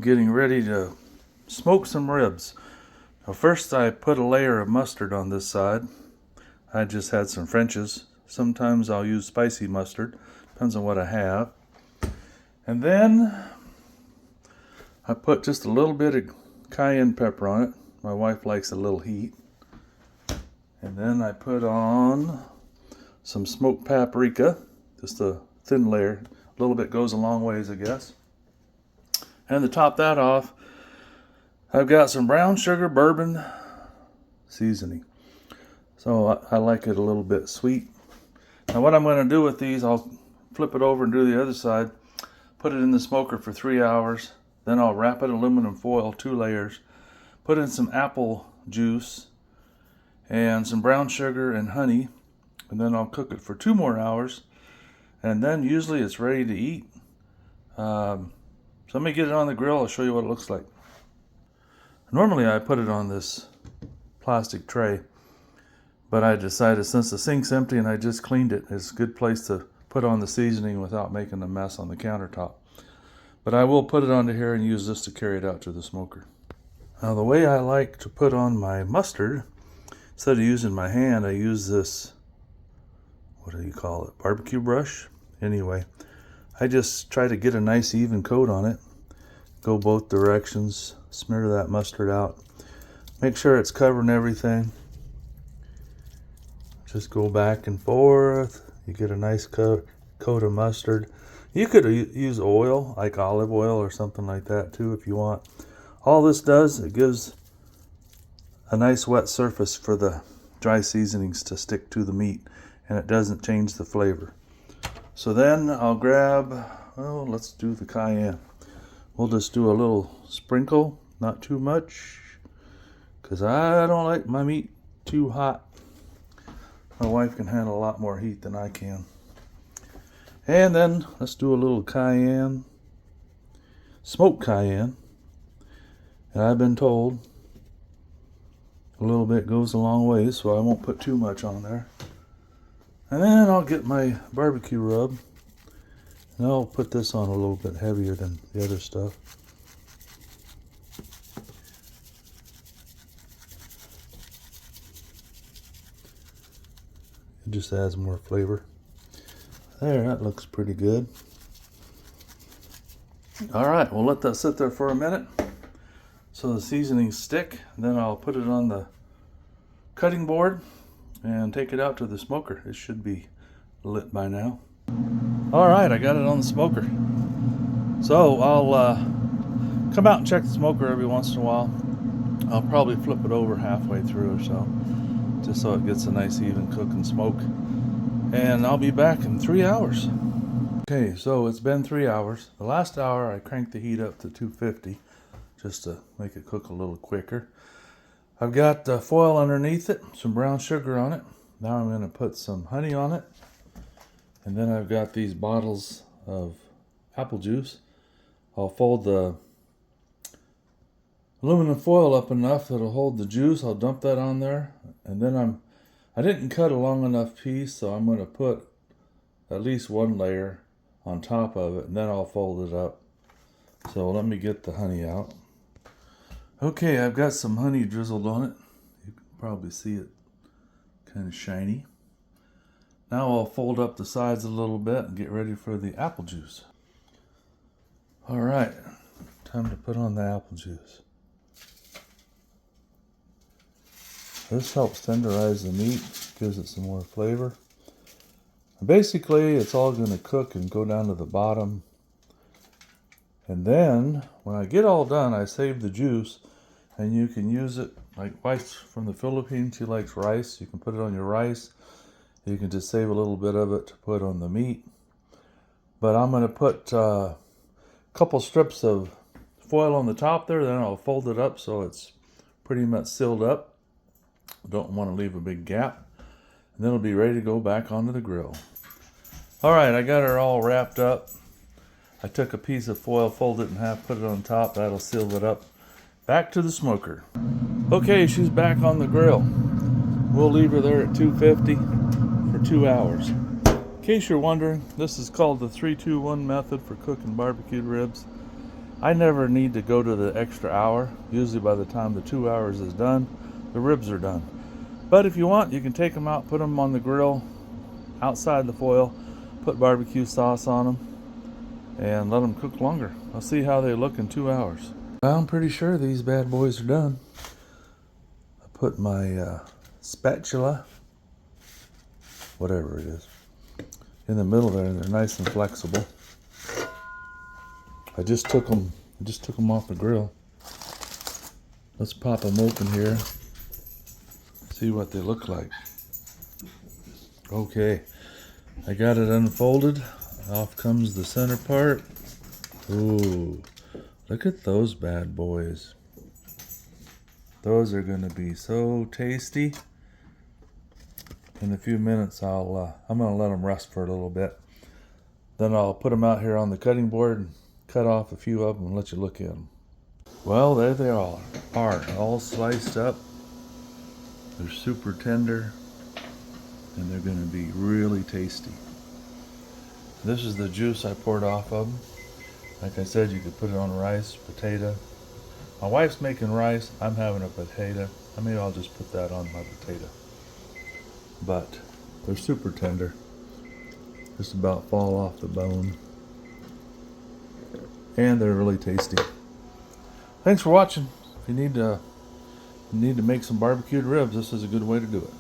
getting ready to smoke some ribs. Now first I put a layer of mustard on this side. I just had some French's. Sometimes I'll use spicy mustard, depends on what I have. And then I put just a little bit of cayenne pepper on it. My wife likes a little heat. And then I put on some smoked paprika, just a thin layer. A little bit goes a long ways, I guess. And to top that off, I've got some brown sugar bourbon seasoning. So I like it a little bit sweet. Now what I'm going to do with these, I'll flip it over and do the other side. Put it in the smoker for 3 hours. Then I'll wrap it in aluminum foil, 2 layers. Put in some apple juice and some brown sugar and honey. And then I'll cook it for 2 more hours. And then usually it's ready to eat. So let me get it on the grill. I'll show you what it looks like. Normally I put it on this plastic tray, but I decided since the sink's empty and I just cleaned it, it's a good place to put on the seasoning without making a mess on the countertop. But I will put it onto here and use this to carry it out to the smoker. Now the way I like to put on my mustard, instead of using my hand, I use this, what do you call it, barbecue brush? Anyway, I just try to get a nice even coat on it. Go both directions, smear that mustard out. Make sure it's covering everything. Just go back and forth. You get a nice coat of mustard. You could use oil, like olive oil or something like that too if you want. All this does, it gives a nice wet surface for the dry seasonings to stick to the meat, and it doesn't change the flavor. So then I'll grab, well, let's do the cayenne. We'll just do a little sprinkle, not too much, because I don't like my meat too hot. My wife can handle a lot more heat than I can. And then let's do a little cayenne, smoked cayenne. And I've been told a little bit goes a long way, so I won't put too much on there. And then I'll get my barbecue rub, and I'll put this on a little bit heavier than the other stuff. It just adds more flavor. There, that looks pretty good. All right, we'll let that sit there for a minute so the seasonings stick. Then I'll put it on the cutting board and take it out to the smoker. It should be lit by now. All right, I got it on the smoker. So I'll come out and check the smoker every once in a while. I'll probably flip it over halfway through or so, just so it gets a nice even cook and smoke. And I'll be back in 3 hours. Okay, so it's been 3 hours. The last hour I cranked the heat up to 250 just to make it cook a little quicker. I've got foil underneath it, some brown sugar on it. Now I'm going to put some honey on it. And then I've got these bottles of apple juice. I'll fold the aluminum foil up enough that it'll hold the juice. I'll dump that on there. And then I didn't cut a long enough piece, so I'm going to put at least 1 layer on top of it, and then I'll fold it up. So let me get the honey out. Okay, I've got some honey drizzled on it. You can probably see it kind of shiny. Now I'll fold up the sides a little bit and get ready for the apple juice. All right, time to put on the apple juice. This helps tenderize the meat, gives it some more flavor. Basically, it's all going to cook and go down to the bottom. And then, when I get all done, I save the juice, and you can use it, like wife's from the Philippines, she likes rice. You can put it on your rice. You can just save a little bit of it to put on the meat. But I'm going to put a couple strips of foil on the top there, then I'll fold it up so it's pretty much sealed up. Don't want to leave a big gap. And then it'll be ready to go back onto the grill. All right, I got her all wrapped up. I took a piece of foil, folded it in half, put it on top. That'll seal it up. Back to the smoker. Okay, she's back on the grill. We'll leave her there at 250 for 2 hours. In case you're wondering, this is called the 3-2-1 method for cooking barbecued ribs. I never need to go to the extra hour. Usually by the time the 2 hours is done, the ribs are done. But if you want, you can take them out, put them on the grill outside the foil, put barbecue sauce on them, and let them cook longer. I'll see how they look in 2 hours. Well, I'm pretty sure these bad boys are done. I put my spatula, whatever it is, in the middle there, and they're nice and flexible. I just took them off the grill. Let's pop them open here. See what they look like. Okay, I got it unfolded. Off comes the center part. Ooh, look at those bad boys. Those are gonna be so tasty. In a few minutes, I'm gonna let them rest for a little bit. Then I'll put them out here on the cutting board and cut off a few of them and let you look at them. Well, there they are all sliced up. They're super tender, and they're gonna be really tasty. This is the juice I poured off of them. Like I said, you could put it on rice, potato. My wife's making rice, I'm having a potato. Maybe I'll just put that on my potato. But they're super tender. Just about fall off the bone. And they're really tasty. Thanks for watching. If you need to make some barbecued ribs, this is a good way to do it.